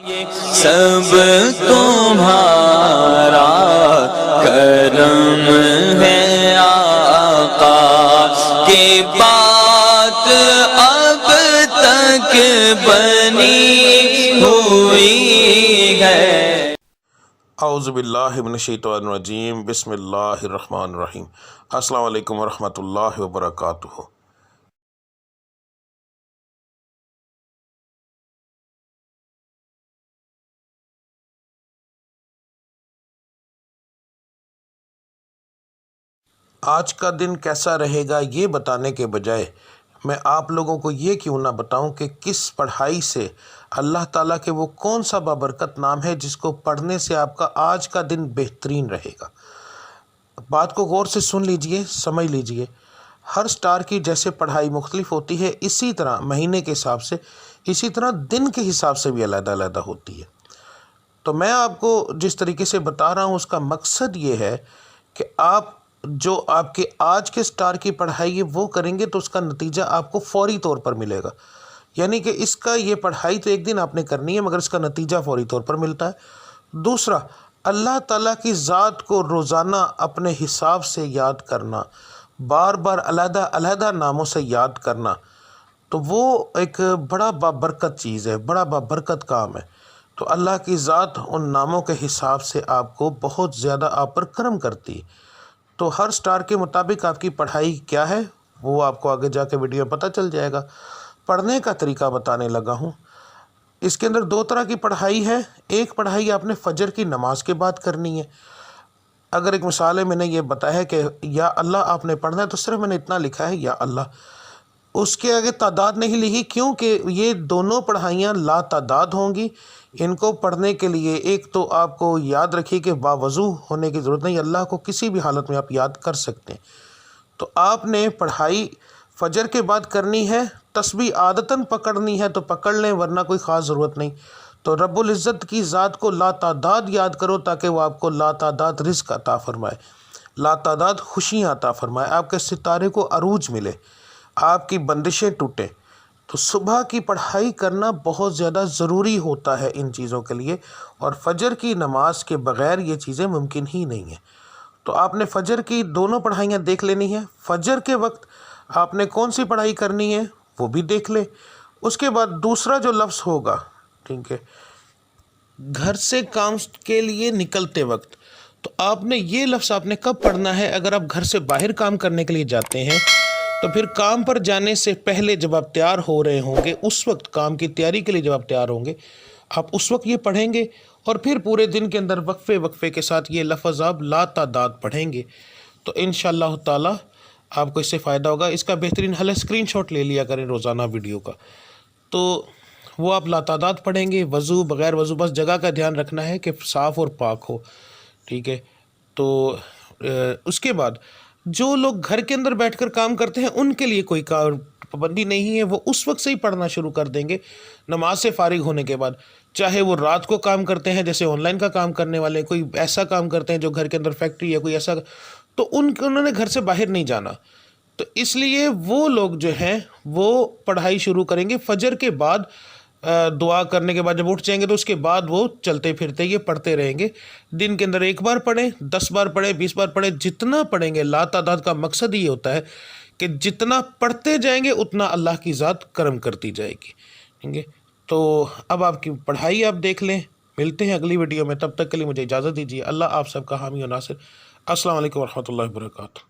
سب تمہارا کرم ہے آقا کی بات اب تک بنی ہوئی ہے۔ اعوذ باللہ من الشیطان الرجیم، بسم اللہ الرحمن الرحیم۔ السلام علیکم ورحمۃ اللہ وبرکاتہ۔ آج کا دن کیسا رہے گا یہ بتانے کے بجائے میں آپ لوگوں کو یہ کیوں نہ بتاؤں کہ کس پڑھائی سے اللہ تعالیٰ کے وہ کون سا بابرکت نام ہے جس کو پڑھنے سے آپ کا آج کا دن بہترین رہے گا۔ بات کو غور سے سن لیجئے، سمجھ لیجئے۔ ہر سٹار کی جیسے پڑھائی مختلف ہوتی ہے، اسی طرح مہینے کے حساب سے، اسی طرح دن کے حساب سے بھی علیحدہ علیحدہ ہوتی ہے۔ تو میں آپ کو جس طریقے سے بتا رہا ہوں اس کا مقصد یہ ہے کہ آپ جو آپ کے آج کے سٹار کی پڑھائی ہے وہ کریں گے تو اس کا نتیجہ آپ کو فوری طور پر ملے گا۔ یعنی کہ اس کا یہ پڑھائی تو ایک دن آپ نے کرنی ہے مگر اس کا نتیجہ فوری طور پر ملتا ہے۔ دوسرا، اللہ تعالیٰ کی ذات کو روزانہ اپنے حساب سے یاد کرنا، بار بار علیحدہ علیحدہ ناموں سے یاد کرنا، تو وہ ایک بڑا بابرکت چیز ہے، بڑا بابرکت کام ہے۔ تو اللہ کی ذات ان ناموں کے حساب سے آپ کو بہت زیادہ آپ پر کرم کرتی ہے۔ تو ہر سٹار کے مطابق آپ کی پڑھائی کیا ہے وہ آپ کو آگے جا کے ویڈیو میں پتہ چل جائے گا۔ پڑھنے کا طریقہ بتانے لگا ہوں۔ اس کے اندر دو طرح کی پڑھائی ہے۔ ایک پڑھائی آپ نے فجر کی نماز کے بعد کرنی ہے۔ اگر ایک مثال ہے، میں نے یہ بتایا ہے کہ یا اللہ آپ نے پڑھنا ہے تو صرف میں نے اتنا لکھا ہے یا اللہ، اس کے آگے تعداد نہیں لکھی کیونکہ یہ دونوں پڑھائیاں لا تعداد ہوں گی۔ ان کو پڑھنے کے لیے ایک تو آپ کو یاد رکھیے کہ باوضو ہونے کی ضرورت نہیں، اللہ کو کسی بھی حالت میں آپ یاد کر سکتے ہیں۔ تو آپ نے پڑھائی فجر کے بعد کرنی ہے، تسبیح عادتاً پکڑنی ہے تو پکڑ لیں ورنہ کوئی خاص ضرورت نہیں۔ تو رب العزت کی ذات کو لا تعداد یاد کرو تاکہ وہ آپ کو لا تعداد رزق عطا فرمائے، لا تعداد خوشیاں عطا فرمائے، آپ کے ستارے کو عروج ملے، آپ کی بندشیں ٹوٹیں۔ تو صبح کی پڑھائی کرنا بہت زیادہ ضروری ہوتا ہے ان چیزوں کے لیے، اور فجر کی نماز کے بغیر یہ چیزیں ممکن ہی نہیں ہیں۔ تو آپ نے فجر کی دونوں پڑھائیاں دیکھ لینی ہیں۔ فجر کے وقت آپ نے کون سی پڑھائی کرنی ہے وہ بھی دیکھ لیں۔ اس کے بعد دوسرا جو لفظ ہوگا، ٹھیک ہے، گھر سے کام کے لیے نکلتے وقت، تو آپ نے یہ لفظ آپ نے کب پڑھنا ہے؟ اگر آپ گھر سے باہر کام کرنے کے لیے جاتے ہیں تو پھر کام پر جانے سے پہلے جب آپ تیار ہو رہے ہوں گے، اس وقت کام کی تیاری کے لیے جب آپ تیار ہوں گے، آپ اس وقت یہ پڑھیں گے، اور پھر پورے دن کے اندر وقفے وقفے کے ساتھ یہ لفظ آپ لا تعداد پڑھیں گے۔ تو انشاءاللہ تعالی آپ کو اس سے فائدہ ہوگا۔ اس کا بہترین حل ہے اسکرین شاٹ لے لیا کریں روزانہ ویڈیو کا، تو وہ آپ لا تعداد پڑھیں گے، وضو بغیر وضو، بس جگہ کا دھیان رکھنا ہے کہ صاف اور پاک ہو، ٹھیک ہے۔ تو اس کے بعد جو لوگ گھر کے اندر بیٹھ کر کام کرتے ہیں ان کے لیے کوئی پابندی نہیں ہے، وہ اس وقت سے ہی پڑھنا شروع کر دیں گے نماز سے فارغ ہونے کے بعد، چاہے وہ رات کو کام کرتے ہیں جیسے آن لائن کا کام کرنے والے، کوئی ایسا کام کرتے ہیں جو گھر کے اندر فیکٹری ہے کوئی ایسا، تو انہوں نے گھر سے باہر نہیں جانا، تو اس لیے وہ لوگ جو ہیں وہ پڑھائی شروع کریں گے فجر کے بعد۔ دعا کرنے کے بعد جب اٹھ جائیں گے تو اس کے بعد وہ چلتے پھرتے یہ پڑھتے رہیں گے۔ دن کے اندر ایک بار پڑھیں، 10 بار پڑھیں، 20 بار پڑھیں، جتنا پڑھیں گے۔ لا تعداد کا مقصد یہ ہوتا ہے کہ جتنا پڑھتے جائیں گے اتنا اللہ کی ذات کرم کرتی جائے گی، ٹھیک ہے۔ تو اب آپ کی پڑھائی آپ دیکھ لیں۔ ملتے ہیں اگلی ویڈیو میں، تب تک کے لیے مجھے اجازت دیجیے۔ اللہ آپ سب کا حامی و ناصر۔ السلام علیکم ورحمۃ اللہ وبرکاتہ۔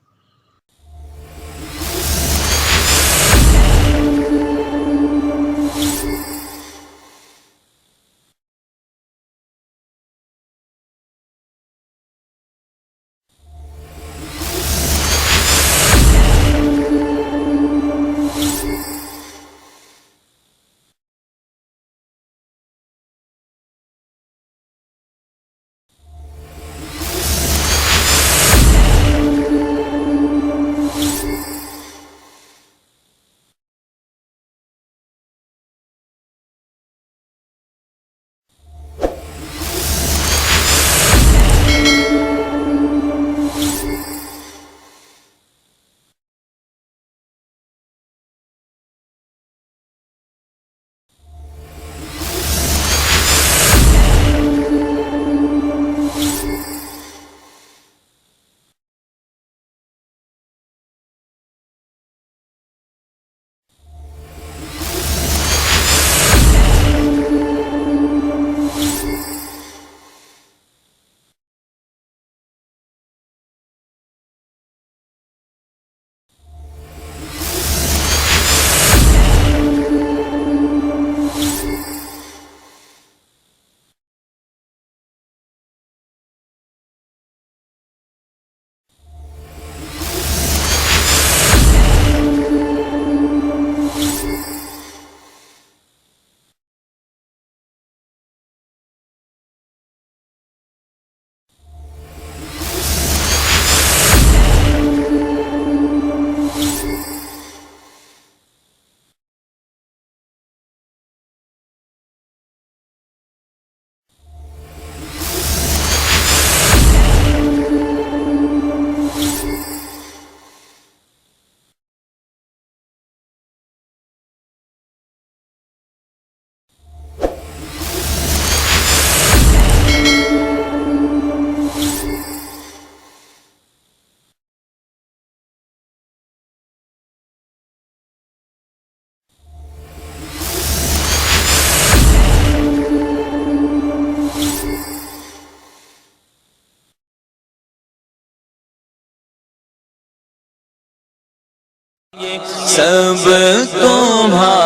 سب تمہارا